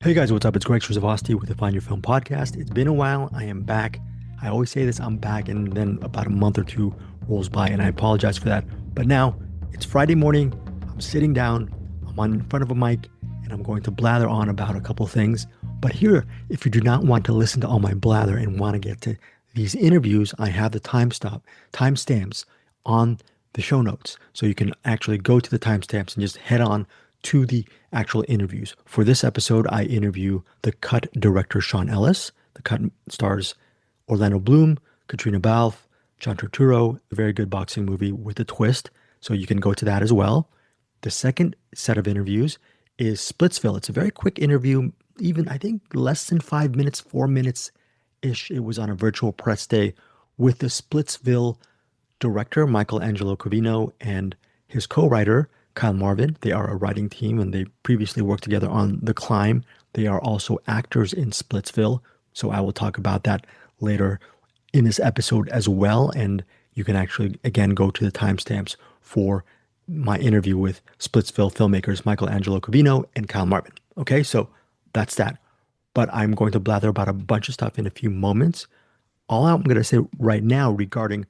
Hey guys, what's up? It's Greg Strzavosty with the Find Your Film podcast. It's been a while. I am back. I always say this, I'm back, and then about a month or two rolls by, and I apologize for that. But now it's Friday morning. I'm sitting down. I'm in front of a mic, and I'm going to blather on about a couple things. But here, if you do not want to listen to all my blather and want to get to these interviews, I have the timestamps on the show notes. So you can actually go to the timestamps and just head on to the actual interviews. For this episode, I interview the Cut director Sean Ellis. The Cut stars Orlando Bloom, Katrina Balfe, John Turturro, a very good boxing movie with a twist. So you can go to that as well. The second set of interviews is Splitsville. It's a very quick interview, even I think less than 5 minutes, 4 minutes-ish. It was on a virtual press day with the Splitsville director, Michelangelo Covino, and his co-writer, Kyle Marvin. They are a writing team and they previously worked together on The Climb. They are also actors in Splitsville. So I will talk about that later in this episode as well. And you can actually, again, go to the timestamps for my interview with Splitsville filmmakers Michelangelo Covino and Kyle Marvin. Okay, so that's that. But I'm going to blather about a bunch of stuff in a few moments. All I'm going to say right now regarding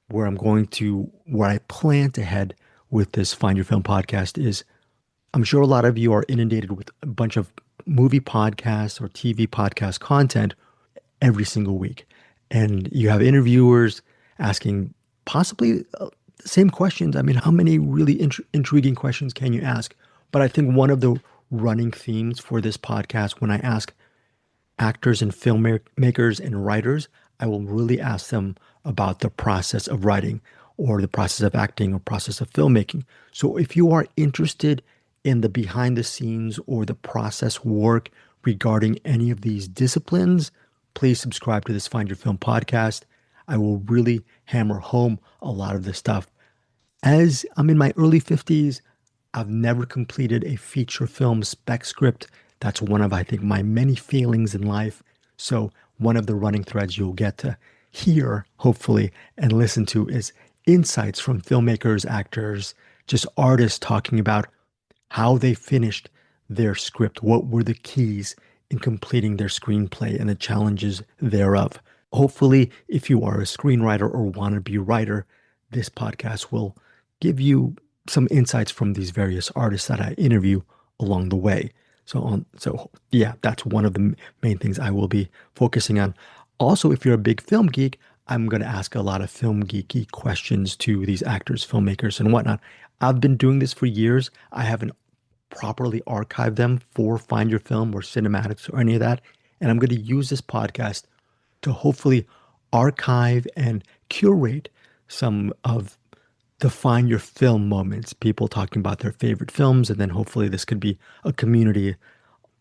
where I plan to head with this Find Your Film podcast is, I'm sure a lot of you are inundated with a bunch of movie podcasts or TV podcast content every single week. And you have interviewers asking possibly the same questions. I mean, how many really intriguing questions can you ask? But I think one of the running themes for this podcast, when I ask actors and filmmakers and writers, I will really ask them about the process of writing or the process of acting or process of filmmaking. So if you are interested in the behind the scenes or the process work regarding any of these disciplines, please subscribe to this Find Your Film podcast. I will really hammer home a lot of this stuff. As I'm in my early 50s, I've never completed a feature film spec script. That's one of, I think, my many failings in life. So one of the running threads you'll get to hear, hopefully, and listen to is insights from filmmakers, actors, just artists talking about how they finished their script, what were the keys in completing their screenplay and the challenges thereof. Hopefully, if you are a screenwriter or wannabe writer, this podcast will give you some insights from these various artists that I interview along the way. So yeah, that's one of the main things I will be focusing on. Also, if you're a big film geek, I'm going to ask a lot of film geeky questions to these actors, filmmakers, and whatnot. I've been doing this for years. I haven't properly archived them for Find Your Film or Cinematics or any of that. And I'm going to use this podcast to hopefully archive and curate some of the Find Your Film moments, people talking about their favorite films, and then hopefully this could be a community,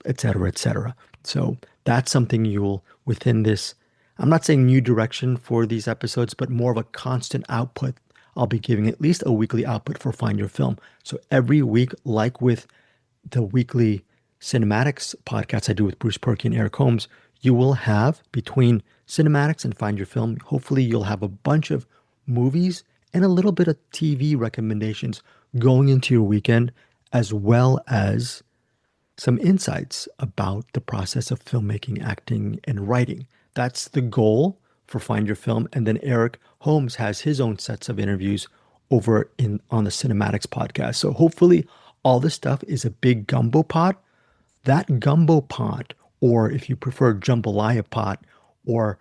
et cetera, et cetera. So that's something you'll, within this, I'm not saying new direction for these episodes, but more of a constant output. I'll be giving at least a weekly output for Find Your Film. So every week, like with the weekly cinematics podcast I do with Bruce Perky and Eric Holmes, you will have between cinematics and Find Your Film, hopefully you'll have a bunch of movies and a little bit of TV recommendations going into your weekend, as well as some insights about the process of filmmaking, acting, and writing. That's the goal for Find Your Film. And then Eric Holmes has his own sets of interviews over on the Cinematics podcast. So hopefully all this stuff is a big gumbo pot. That gumbo pot, or if you prefer jambalaya pot or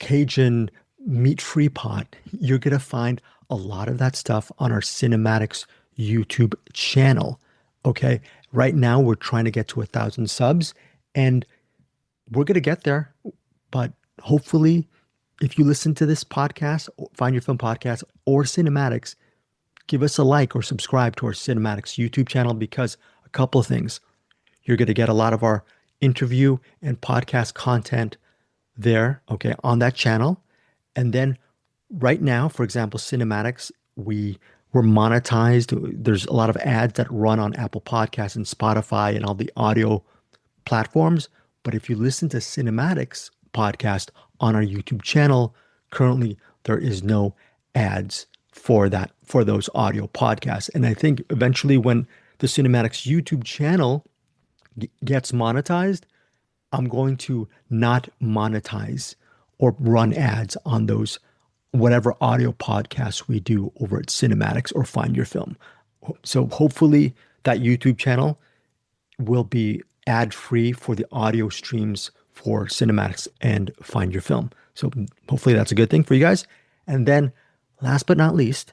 Cajun meat-free pot, you're going to find a lot of that stuff on our Cinematics YouTube channel. Okay. Right now we're trying to get to 1,000 subs and we're going to get there. But hopefully, if you listen to this podcast, Find Your Film podcast or Cinematics, give us a like or subscribe to our Cinematics YouTube channel, because a couple of things. You're going to get a lot of our interview and podcast content there, okay, on that channel. And then right now, for example, Cinematics, we're monetized. There's a lot of ads that run on Apple Podcasts and Spotify and all the audio platforms. But if you listen to Cinematics podcast on our YouTube channel, currently there is no ads for those audio podcasts. And I think eventually when the Cinematics YouTube channel gets monetized, I'm going to not monetize or run ads on those whatever audio podcasts we do over at Cinematics or Find Your Film. So hopefully that YouTube channel will be ad free for the audio streams for Cinematics and Find Your Film. So hopefully that's a good thing for you guys. And then last but not least,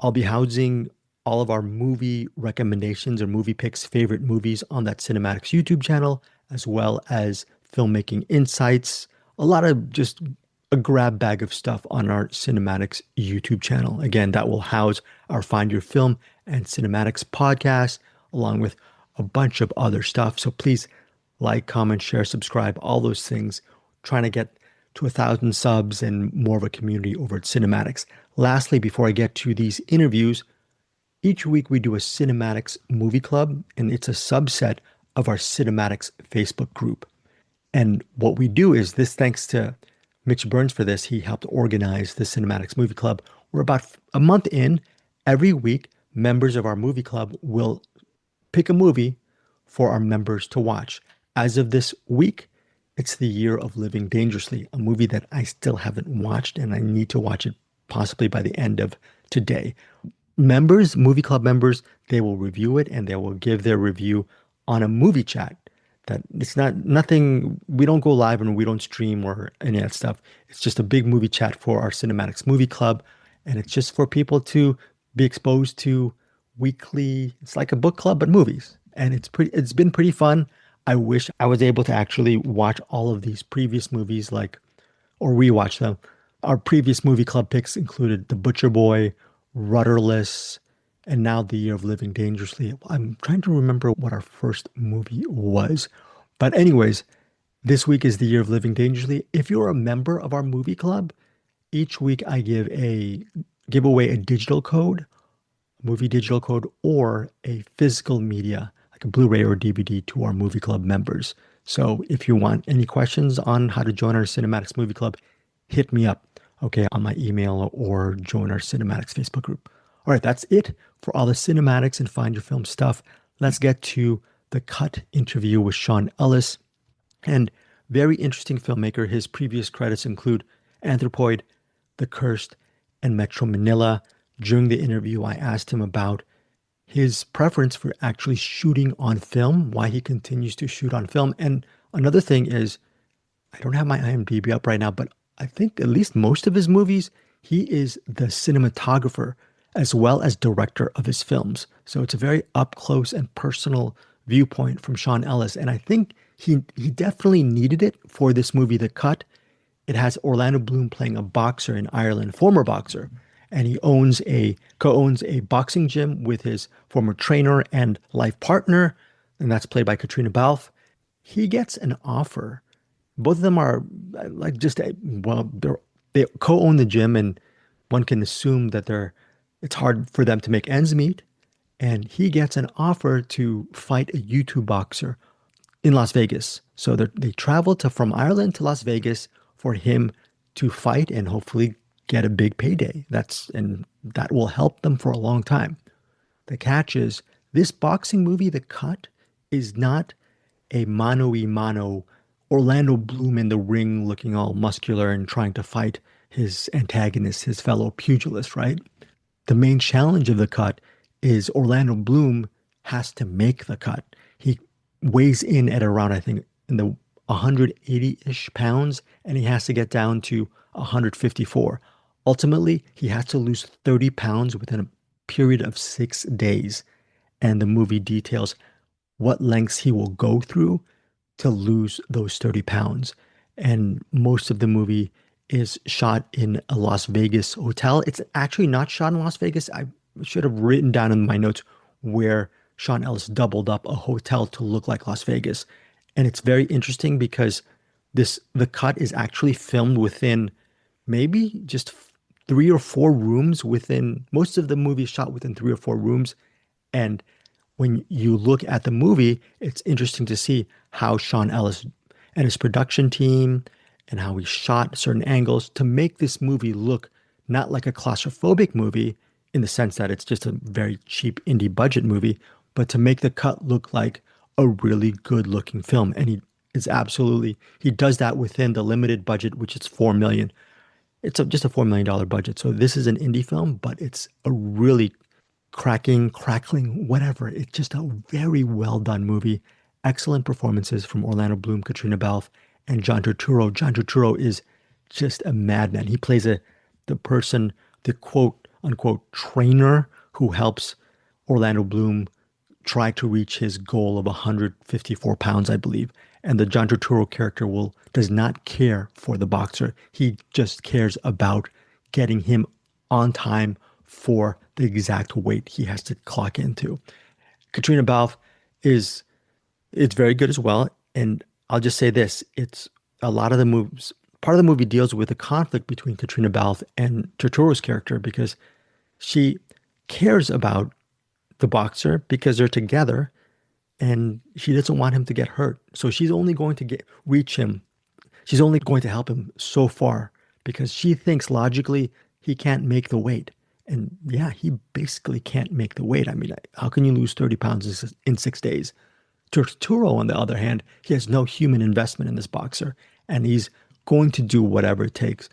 I'll be housing all of our movie recommendations or movie picks, favorite movies on that Cinematics YouTube channel, as well as filmmaking insights, a lot of just a grab bag of stuff on our Cinematics YouTube channel. Again, that will house our Find Your Film and Cinematics podcast, along with a bunch of other stuff. So please like, comment, share, subscribe, all those things. Trying to get to 1,000 subs and more of a community over at Cinematics. Lastly, before I get to these interviews, each week we do a Cinematics movie club, and it's a subset of our Cinematics Facebook group. And what we do is this, thanks to Mitch Burns for this, he helped organize the Cinematics movie club. We're about a month in. Every week, members of our movie club will pick a movie for our members to watch. As of this week, it's The Year of Living Dangerously, a movie that I still haven't watched, and I need to watch it possibly by the end of today. Members, movie club members, they will review it and they will give their review on a movie chat. That it's not nothing, we don't go live and we don't stream or any of that stuff. It's just a big movie chat for our Cinematics movie club, and it's just for people to be exposed to weekly, it's like a book club but movies. And it's been pretty fun. I wish I was able to actually watch all of these previous movies, or rewatch them. Our previous movie club picks included The Butcher Boy, Rudderless, and now The Year of Living Dangerously. I'm trying to remember what our first movie was. But anyways, this week is The Year of Living Dangerously. If you're a member of our movie club, each week I give away a digital code, movie digital code, or a physical media, like a Blu-ray or DVD, to our movie club members. So if you want any questions on how to join our Cinematics movie club, hit me up, okay, on my email or join our Cinematics Facebook group. All right, that's it for all the Cinematics and Find Your Film stuff. Let's get to the Cut interview with Sean Ellis. And very interesting filmmaker. His previous credits include Anthropoid, The Cursed, and Metro Manila. During the interview, I asked him about his preference for actually shooting on film, why he continues to shoot on film. And another thing is, I don't have my IMDb up right now, but I think at least most of his movies, he is the cinematographer as well as director of his films. So it's a very up close and personal viewpoint from Sean Ellis. And I think he definitely needed it for this movie, The Cut. It has Orlando Bloom playing a boxer in Ireland, former boxer. And he co-owns a boxing gym with his former trainer and life partner, and that's played by Katrina Balfe. He gets an offer. Both of them are they co-own the gym, and one can assume that it's hard for them to make ends meet. And he gets an offer to fight a YouTube boxer in Las Vegas. So they travel from Ireland to Las Vegas for him to fight and hopefully get a big payday. And that will help them for a long time. The catch is, this boxing movie, The Cut, is not a mano-a-mano Orlando Bloom in the ring looking all muscular and trying to fight his antagonist, his fellow pugilist, right? The main challenge of The Cut is Orlando Bloom has to make the cut. He weighs in at around, I think, in the 180-ish pounds, and he has to get down to 154. Ultimately, he has to lose 30 pounds within a period of 6 days. And the movie details what lengths he will go through to lose those 30 pounds. And most of the movie is shot in a Las Vegas hotel. It's actually not shot in Las Vegas. I should have written down in my notes where Sean Ellis doubled up a hotel to look like Las Vegas. And it's very interesting because The Cut is actually filmed within maybe just 3 or 4 rooms. Most of the movie is shot within 3 or 4 rooms. And when you look at the movie, it's interesting to see how Sean Ellis and his production team and how he shot certain angles to make this movie look not like a claustrophobic movie in the sense that it's just a very cheap indie budget movie, but to make The Cut look like a really good looking film. And he does that within the limited budget, which is 4 million. Just a $4 million budget. So this is an indie film, but it's a really crackling, whatever. It's just a very well done movie. Excellent performances from Orlando Bloom, Katrina Balfe, and John Turturro. John Turturro is just a madman. He plays the person, the quote unquote trainer who helps Orlando Bloom try to reach his goal of 154 pounds, I believe. And the John Turturro character does not care for the boxer. He just cares about getting him on time for the exact weight he has to clock into. Katrina Balfe it's very good as well. And I'll just say this, it's a lot of the moves. Part of the movie deals with the conflict between Katrina Balfe and Turturro's character because she cares about the boxer because they're together and she doesn't want him to get hurt. So she's only going to reach him. She's only going to help him so far because she thinks logically he can't make the weight. And yeah, he basically can't make the weight. I mean, how can you lose 30 pounds in 6 days? Turturro, on the other hand, he has no human investment in this boxer, and he's going to do whatever it takes,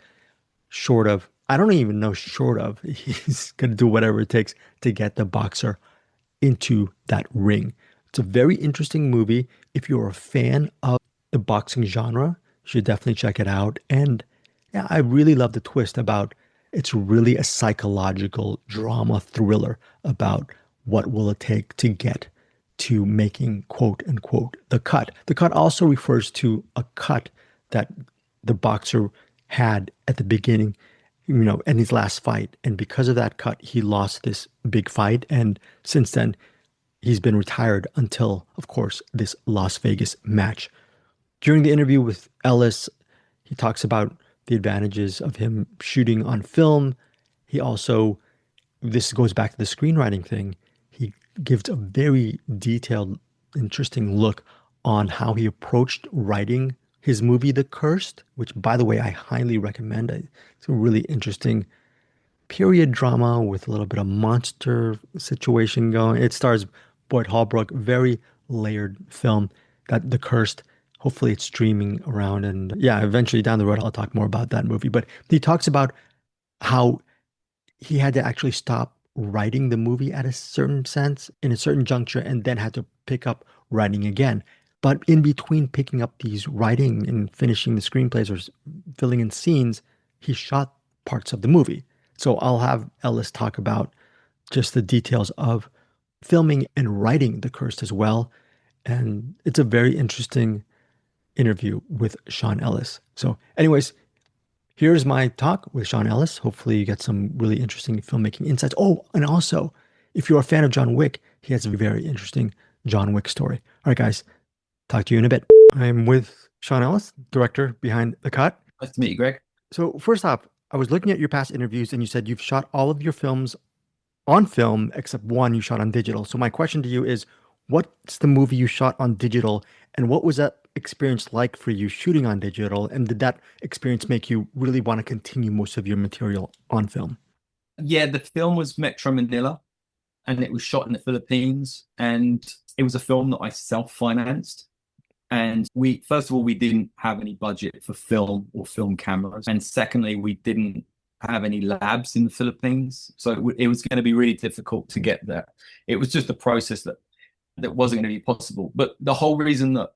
I don't even know he's going to do whatever it takes to get the boxer into that ring. It's a very interesting movie. If you're a fan of the boxing genre, you should definitely check it out. And yeah, I really love the twist about it's really a psychological drama thriller about what will it take to get to making quote unquote the cut. The cut also refers to a cut that the boxer had at the beginning, in his last fight. And because of that cut, he lost this big fight. And since then, he's been retired until, of course, this Las Vegas match. During the interview with Ellis, he talks about the advantages of him shooting on film. This goes back to the screenwriting thing. He gives a very detailed, interesting look on how he approached writing his movie, The Cursed, which, by the way, I highly recommend. It's a really interesting period drama with a little bit of monster situation going. It stars Boyd Holbrook, very layered film, that The Cursed. Hopefully it's streaming around. And yeah, eventually down the road, I'll talk more about that movie. But he talks about how he had to actually stop writing the movie at a certain sense, in a certain juncture, and then had to pick up writing again. But in between picking up these writing and finishing the screenplays or filling in scenes, he shot parts of the movie. So I'll have Ellis talk about just the details of filming and writing The Cursed as well. And it's a very interesting interview with Sean Ellis. So anyways, here's my talk with Sean Ellis. Hopefully you get some really interesting filmmaking insights. Oh, and also, if you're a fan of John Wick, he has a very interesting John Wick story. All right, guys, talk to you in a bit. I'm with Sean Ellis, director behind The Cut. Nice to meet you, Greg. So first off, I was looking at your past interviews and you said you've shot all of your films on film except one you shot on digital. So my question to you is, what's the movie you shot on digital and what was that experience like for you shooting on digital? And did that experience make you really want to continue most of your material on film? Yeah, the film was Metro Manila and it was shot in the Philippines. And it was a film that I self-financed. And first of all, we didn't have any budget for film or film cameras. And secondly, we didn't have any labs in the Philippines. So it was going to be really difficult to get there. It was just a process that wasn't going to be possible. But the whole reason that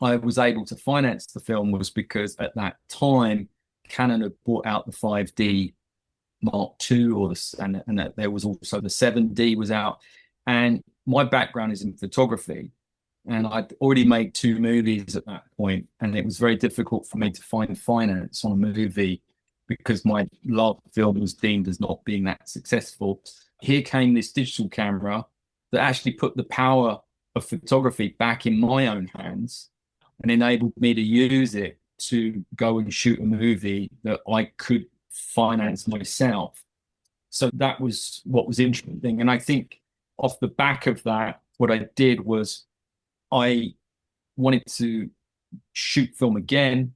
I was able to finance the film was because at that time, Canon had brought out the 5D Mark II, and that there was also the 7D was out. And my background is in photography. And I'd already made 2 movies at that point, and it was very difficult for me to find finance on a movie because my last film was deemed as not being that successful. Here came this digital camera that actually put the power of photography back in my own hands and enabled me to use it to go and shoot a movie that I could finance myself. So that was what was interesting. And I think off the back of that, what I did was I wanted to shoot film again,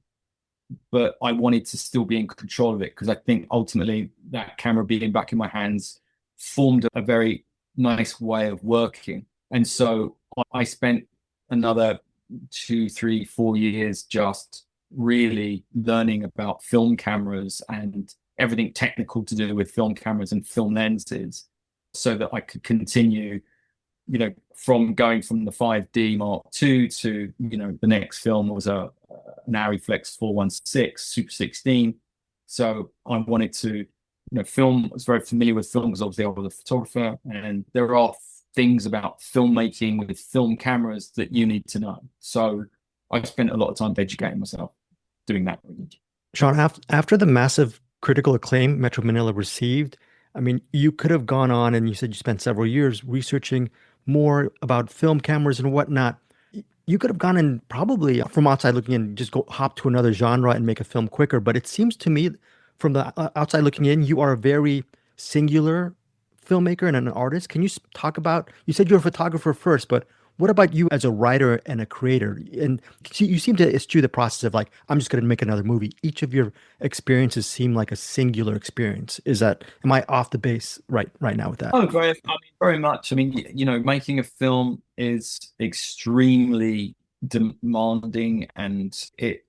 but I wanted to still be in control of it because I think ultimately that camera being back in my hands formed a very nice way of working. And so I spent another 2, 3, 4 years just really learning about film cameras and everything technical to do with film cameras and film lenses, so that I could continue, from going from the 5D Mark II to, the next film was an Ariflex 416 Super 16. So I wanted to, film. I was very familiar with film because obviously I was a photographer, and there are things about filmmaking with film cameras that you need to know. So I spent a lot of time educating myself doing that. Sean, after the massive critical acclaim Metro Manila received, I mean, you could have gone on and you said you spent several years researching more about film cameras and whatnot. You could have gone and probably from outside looking in, just go hop to another genre and make a film quicker. But it seems to me from the outside looking in, you are a very singular filmmaker and an artist. Can you talk about, you said you're a photographer first, but what about you as a writer and a creator? And you seem to eschew the process of like, I'm just going to make another movie. Each of your experiences seem like a singular experience. Am I off the base right now with that? Oh, very much. I mean, making a film is extremely demanding, and it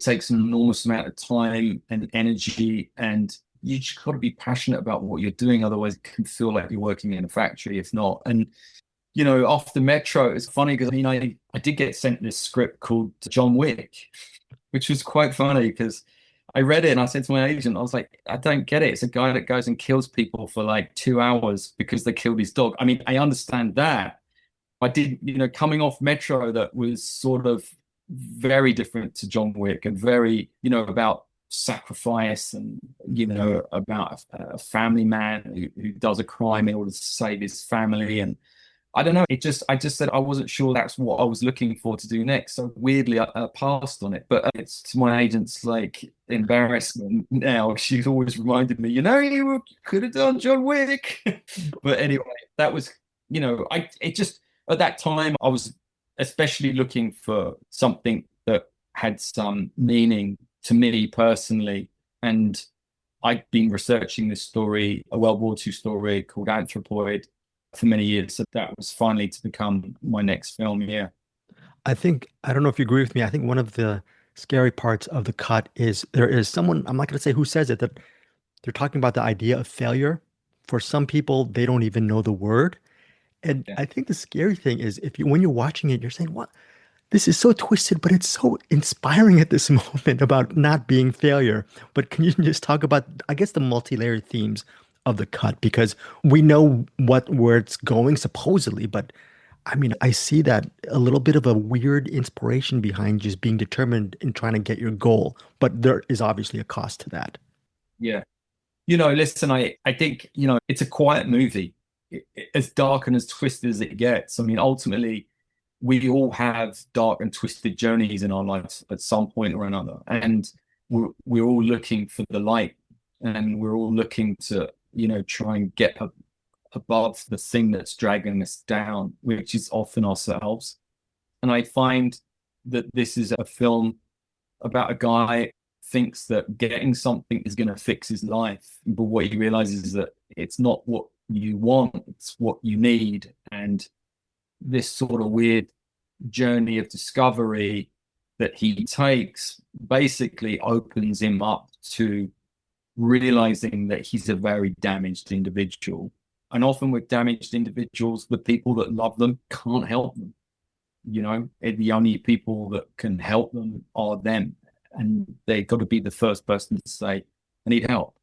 takes an enormous amount of time and energy, and you just got to be passionate about what you're doing. Otherwise, it can feel like you're working in a factory, if not. And after Metro, it's funny because I did get sent this script called John Wick, which was quite funny because I read it and I said to my agent, I was like, I don't get it. It's a guy that goes and kills people for like 2 hours because they killed his dog. I mean, I understand that. I did, coming off Metro, that was sort of very different to John Wick and very, about sacrifice and, about a family man who does a crime in order to save his family. And I don't know. I just said I wasn't sure that's what I was looking for to do next. So weirdly, I passed on it. But it's to my agent's like embarrassment now. She's always reminded me, you could have done John Wick. But anyway, that was, at that time I was especially looking for something that had some meaning to me personally. And I'd been researching this story, a World War II story called Anthropoid, for many years. So that was finally to become my next film. Yeah. I don't know if you agree with me. I think one of the scary parts of the cut is there is someone, I'm not going to say who says it, that they're talking about the idea of failure. For some people, they don't even know the word. And Yeah. I think the scary thing is when you're watching it, you're saying, what? This is so twisted, but it's so inspiring at this moment about not being failure. But can you just talk about, I guess, the multi-layered themes of the cut? Because we know where it's going supposedly, but I mean, I see that a little bit of a weird inspiration behind just being determined in trying to get your goal. But there is obviously a cost to that. Yeah. Listen, I think, it's a quiet movie. As dark and as twisted as it gets. I mean, ultimately, we all have dark and twisted journeys in our lives at some point or another. And we're all looking for the light, and we're all looking to, try and get above the thing that's dragging us down, which is often ourselves. And I find that this is a film about a guy thinks that getting something is going to fix his life. But what he realizes is that it's not what you want, it's what you need. And this sort of weird journey of discovery that he takes basically opens him up to realizing that he's a very damaged individual. And often with damaged individuals, the people that love them can't help them. The only people that can help them are them. And they've got to be the first person to say, I need help.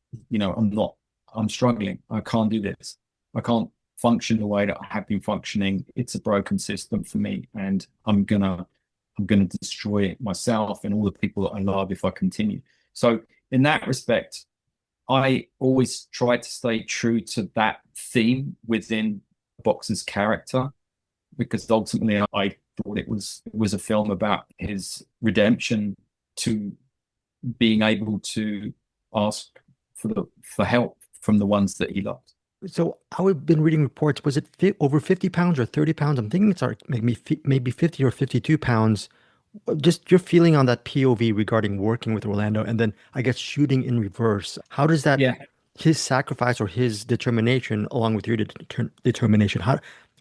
I'm struggling. I can't do this. I can't function the way that I have been functioning. It's a broken system for me. And I'm gonna destroy myself and all the people that I love if I continue. So in that respect, I always try to stay true to that theme within Boxer's character, because ultimately I thought it was a film about his redemption to being able to ask for help from the ones that he loved. So I've been reading reports. Was it over 50 pounds or 30 pounds? I'm thinking it's maybe 50 or 52 pounds. Just your feeling on that POV regarding working with Orlando and then I guess shooting in reverse. How does that, Yeah. his sacrifice or his determination along with your determination,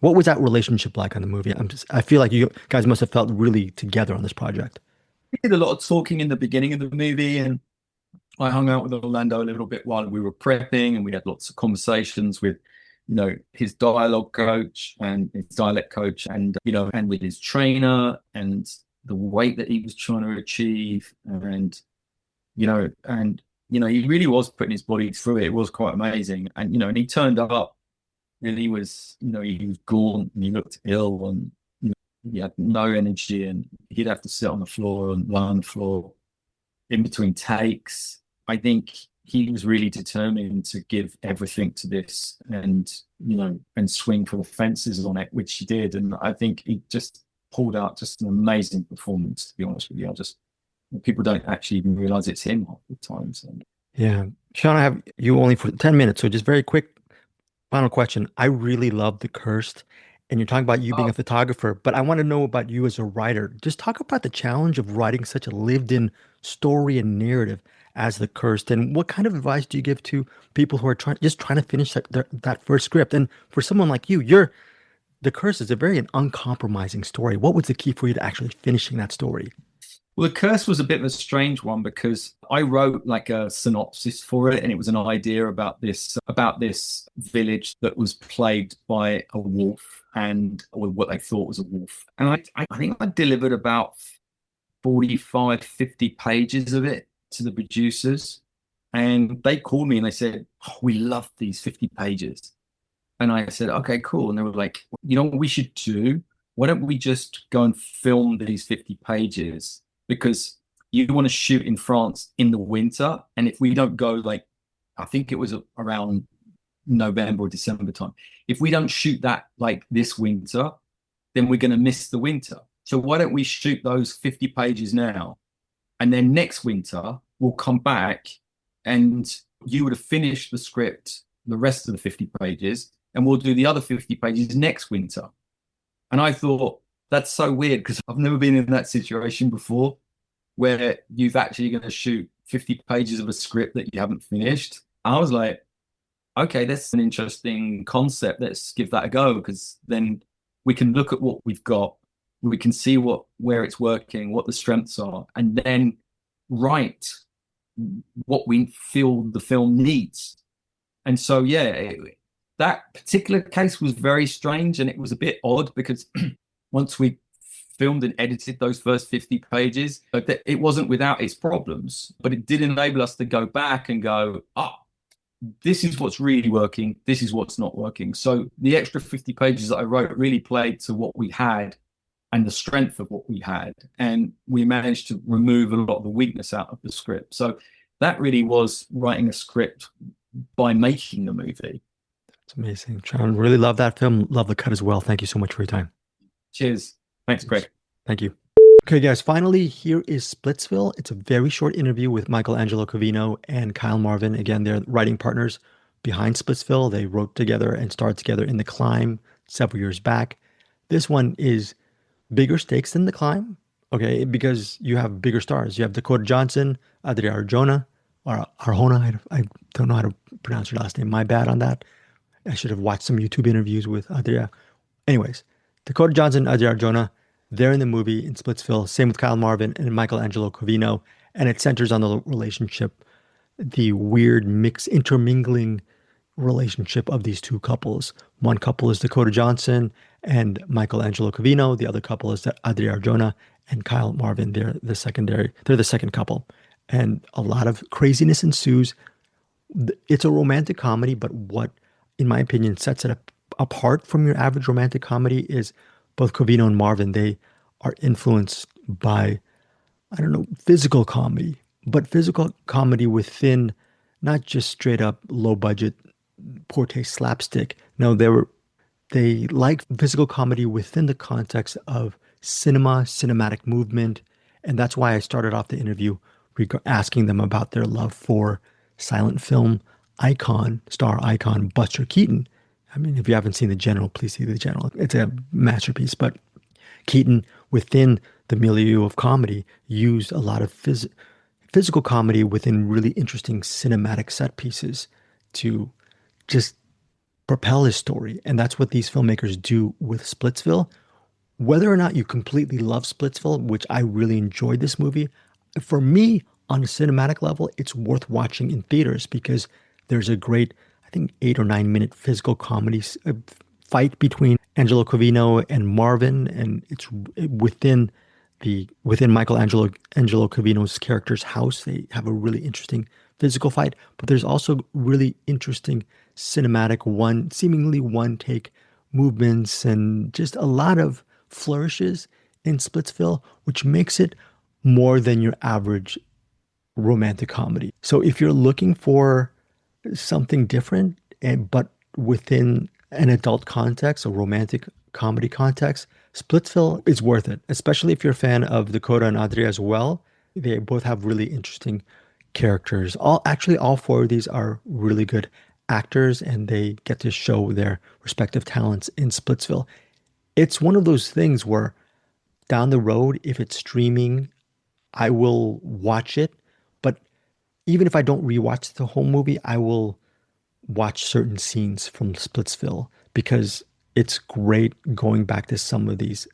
What was that relationship like on the movie? I feel like you guys must have felt really together on this project. We did a lot of talking in the beginning of the movie, and I hung out with Orlando a little bit while we were prepping, and we had lots of conversations with, his dialogue coach and his dialect coach, and and with his trainer, and the weight that he was trying to achieve, he really was putting his body through it. It was quite amazing, and he turned up, and he was, he was gaunt and he looked ill, and he had no energy, and he'd have to sit on the floor and lie on the floor in between takes. I think he was really determined to give everything to this, and swing for the fences on it, which he did. And I think he just pulled out just an amazing performance, to be honest with you. People don't actually even realize it's him half the time. So. Yeah. Sean, I have you only for 10 minutes, so just very quick final question. I really love The Cursed, and you're talking about you being a photographer, but I want to know about you as a writer. Just talk about the challenge of writing such a lived-in story and narrative as The Cursed, and what kind of advice do you give to people who are trying to finish that first script? And for someone like you, The Cursed is a very uncompromising story. What was the key for you to actually finishing that story? Well, The Curse was a bit of a strange one because I wrote like a synopsis for it, and it was an idea about this village that was plagued by a wolf, or what they thought was a wolf. And I think I delivered about 45, 50 pages of it to the producers, and they called me and they said, "Oh, we love these 50 pages." And I said, "Okay, cool." And they were like, "You know what we should do? Why don't we just go and film these 50 pages? Because you want to shoot in France in the winter. And if we don't go, like, I think it was around November or December time. If we don't shoot that like this winter, then we're going to miss the winter. So why don't we shoot those 50 pages now? And then next winter, we'll come back and you would have finished the script, the rest of the 50 pages, and we'll do the other 50 pages next winter." And I thought, that's so weird because I've never been in that situation before where you've actually going to shoot 50 pages of a script that you haven't finished. I was like, okay, that's an interesting concept. Let's give that a go, because then we can look at what we've got. We can see where it's working, what the strengths are, and then write what we feel the film needs. And so, yeah, that particular case was very strange, and it was a bit odd because once we filmed and edited those first 50 pages, it wasn't without its problems, but it did enable us to go back and go, this is what's really working, this is what's not working. So the extra 50 pages that I wrote really played to what we had and the strength of what we had, and we managed to remove a lot of the weakness out of the script. So that really was writing a script by making the movie. It's amazing. Sean, really love that film. Love the cut as well. Thank you so much for your time. Cheers. Thanks, Greg. Thank you. Okay, guys, finally, here is Splitsville. It's a very short interview with Michelangelo Covino and Kyle Marvin. Again, they're writing partners behind Splitsville. They wrote together and starred together in The Climb several years back. This one is bigger stakes than The Climb, okay, because you have bigger stars. You have Dakota Johnson, Adria Arjona, or Arjona. I don't know how to pronounce her last name. My bad on that. I should have watched some YouTube interviews with Adria. Anyways, Dakota Johnson, Adria Arjona, they're in the movie in Splitsville. Same with Kyle Marvin and Michelangelo Covino. And it centers on the relationship, the weird intermingling relationship of these two couples. One couple is Dakota Johnson and Michelangelo Covino. The other couple is Adria Arjona and Kyle Marvin. They're the second couple. And a lot of craziness ensues. It's a romantic comedy, but what, in my opinion, sets it apart from your average romantic comedy is both Covino and Marvin. They are influenced by, physical comedy, but physical comedy within not just straight up low budget, poor taste slapstick. No, they like physical comedy within the context of cinematic movement. And that's why I started off the interview asking them about their love for silent film star icon Buster Keaton. I mean, if you haven't seen The General, please see The General. It's a masterpiece. But Keaton, within the milieu of comedy, used a lot of physical comedy within really interesting cinematic set pieces to just propel his story. And that's what these filmmakers do with Splitsville. Whether or not you completely love Splitsville, which I really enjoyed this movie, for me, on a cinematic level, it's worth watching in theaters because there's a great, I think, 8 or 9 minute physical comedy fight between Angelo Covino and Marvin, and it's within Angelo Covino's character's house. They have a really interesting physical fight, but there's also really interesting cinematic seemingly one take movements and just a lot of flourishes in Splitsville, which makes it more than your average romantic comedy. So if you're looking for something different, but within an adult context, a romantic comedy context, Splitsville is worth it, especially if you're a fan of Dakota and Adria as well. They both have really interesting characters. All four of these are really good actors, and they get to show their respective talents in Splitsville. It's one of those things where down the road, if it's streaming, I will watch it. But even if I don't rewatch the whole movie, I will watch certain scenes from Splitsville because it's great going back to some of these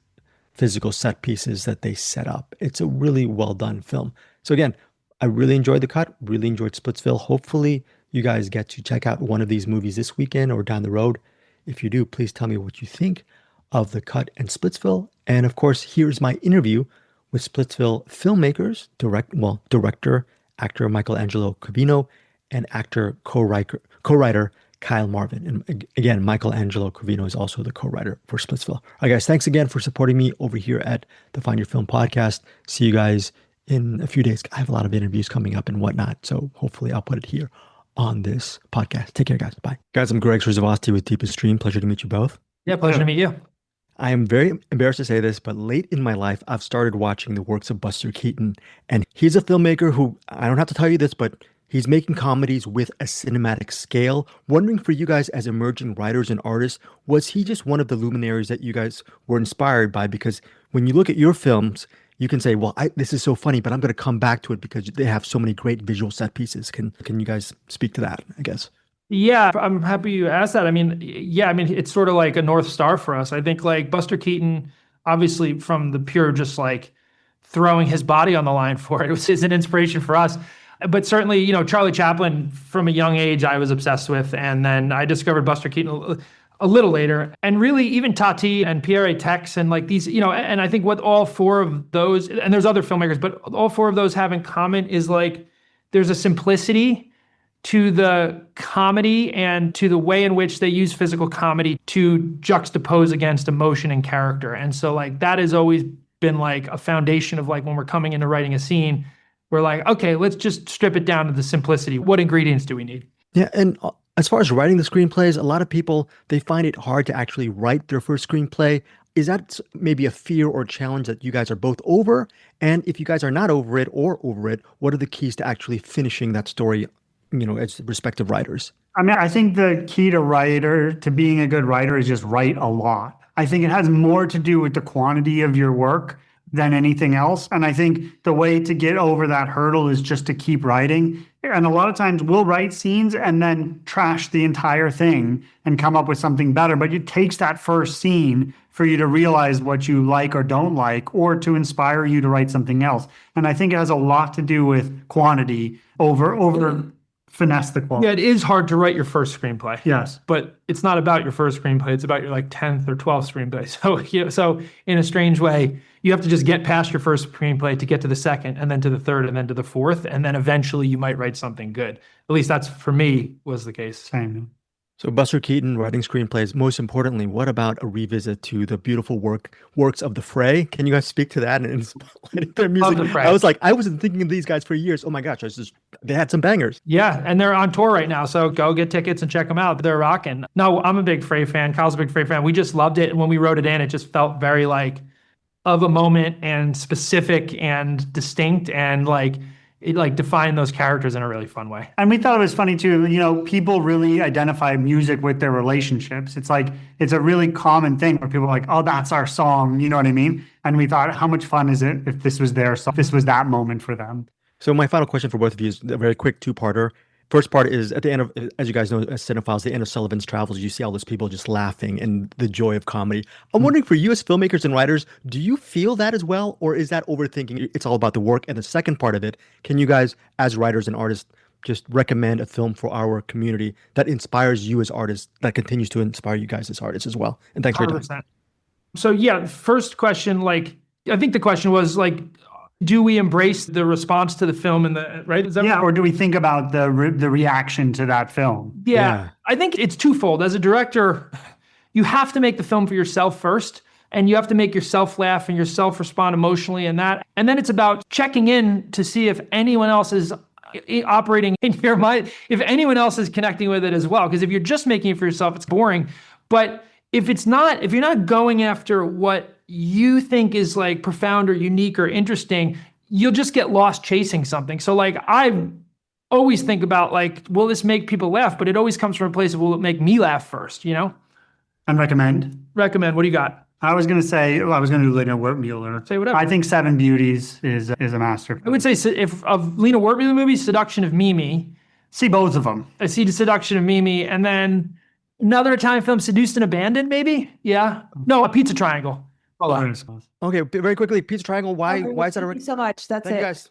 physical set pieces that they set up. It's a really well done film. So again, I really enjoyed The Cut, really enjoyed Splitsville. Hopefully you guys get to check out one of these movies this weekend or down the road. If you do, please tell me what you think of The Cut and Splitsville. And of course, here's my interview with Splitsville filmmakers, director, actor Michelangelo Covino, and actor co-writer Kyle Marvin. And again, Michelangelo Covino is also the co-writer for Splitsville. All right, guys, thanks again for supporting me over here at the Find Your Film podcast. See you guys in a few days. I have a lot of interviews coming up and whatnot, so hopefully I'll put it here on this podcast. Take care, guys. Bye. Guys, I'm Greg Srzawasti with Deepest Stream. Pleasure to meet you both. Yeah, pleasure to meet you. I am very embarrassed to say this, but late in my life, I've started watching the works of Buster Keaton. And he's a filmmaker who, I don't have to tell you this, but he's making comedies with a cinematic scale. Wondering for you guys as emerging writers and artists, was he just one of the luminaries that you guys were inspired by? Because when you look at your films, you can say, well, this is so funny, but I'm going to come back to it because they have so many great visual set pieces. Can you guys speak to that, I guess? Yeah, I'm happy you asked that. I mean, it's sort of like a North Star for us. I think like Buster Keaton, obviously from the pure just like throwing his body on the line for it, is an inspiration for us. But certainly, Charlie Chaplin from a young age, I was obsessed with. And then I discovered Buster Keaton a little later. And really even Tati and Pierre Tex and like these, and I think what all four of those, and there's other filmmakers, but all four of those have in common is like there's a simplicity to the comedy and to the way in which they use physical comedy to juxtapose against emotion and character. And so like that has always been like a foundation of like when we're coming into writing a scene, we're like, okay, let's just strip it down to the simplicity. What ingredients do we need? Yeah, and as far as writing the screenplays, a lot of people, they find it hard to actually write their first screenplay. Is that maybe a fear or challenge that you guys are both over? And if you guys are not over it or over it, what are the keys to actually finishing that story, as respective writers? I mean, I think the key to being a good writer is just write a lot. I think it has more to do with the quantity of your work than anything else. And I think the way to get over that hurdle is just to keep writing. And a lot of times we'll write scenes and then trash the entire thing and come up with something better. But it takes that first scene for you to realize what you like or don't like, or to inspire you to write something else. And I think it has a lot to do with quantity over finesse the quality. Yeah, it is hard to write your first screenplay. Yes. But it's not about your first screenplay. It's about your like 10th or 12th screenplay. So in a strange way, you have to just get past your first screenplay to get to the second, and then to the third, and then to the fourth. And then eventually you might write something good. At least that's, for me, was the case. Same. So Buster Keaton writing screenplays. Most importantly, what about a revisit to the beautiful works of The Fray? Can you guys speak to that and spotlighting their music? I was like, I wasn't thinking of these guys for years. Oh my gosh, they had some bangers. Yeah, and they're on tour right now, so go get tickets and check them out. They're rocking. No, I'm a big Fray fan. Kyle's a big Fray fan. We just loved it, and when we wrote it in, it just felt very like of a moment and specific and distinct, and like it like defined those characters in a really fun way. And we thought it was funny too, people really identify music with their relationships. It's like, it's a really common thing where people are like, oh, that's our song, you know what I mean? And we thought, how much fun is it if this was their song, if this was that moment for them? So my final question for both of you is a very quick two-parter. First part is at the end of, as you guys know, as cinephiles, the end of Sullivan's Travels, you see all those people just laughing and the joy of comedy. I'm wondering, for you as filmmakers and writers, do you feel that as well? Or is that overthinking? It's all about the work. And the second part of it, can you guys, as writers and artists, just recommend a film for our community that inspires you as artists, that continues to inspire you guys as artists as well? And thanks for your time. 100%. So yeah, first question, like, I think the question was like, do we embrace the response to the film and the, right? Is that Yeah, or do we think about the reaction to that film? Yeah, I think it's twofold. As a director, you have to make the film for yourself first, and you have to make yourself laugh and yourself respond emotionally in that. And then it's about checking in to see if anyone else is operating in your mind, if anyone else is connecting with it as well. Because if you're just making it for yourself, it's boring. But if you're not going after what you think is like profound or unique or interesting, you'll just get lost chasing something. So like, I always think about like, will this make people laugh? But it always comes from a place of, will it make me laugh first, you know? And recommend. What do you got? I was going to do Lena Wertmuller. Say whatever. I think Seven Beauties is a masterpiece. I would say if of Lena Wertmuller movies, Seduction of Mimi. See both of them. I see the Seduction of Mimi, and then another Italian film, Seduced and Abandoned, maybe? Yeah. No, A Pizza Triangle. Okay, very quickly, Pizza Triangle. Why is that a Thank you so much. That's Thank it. you guys.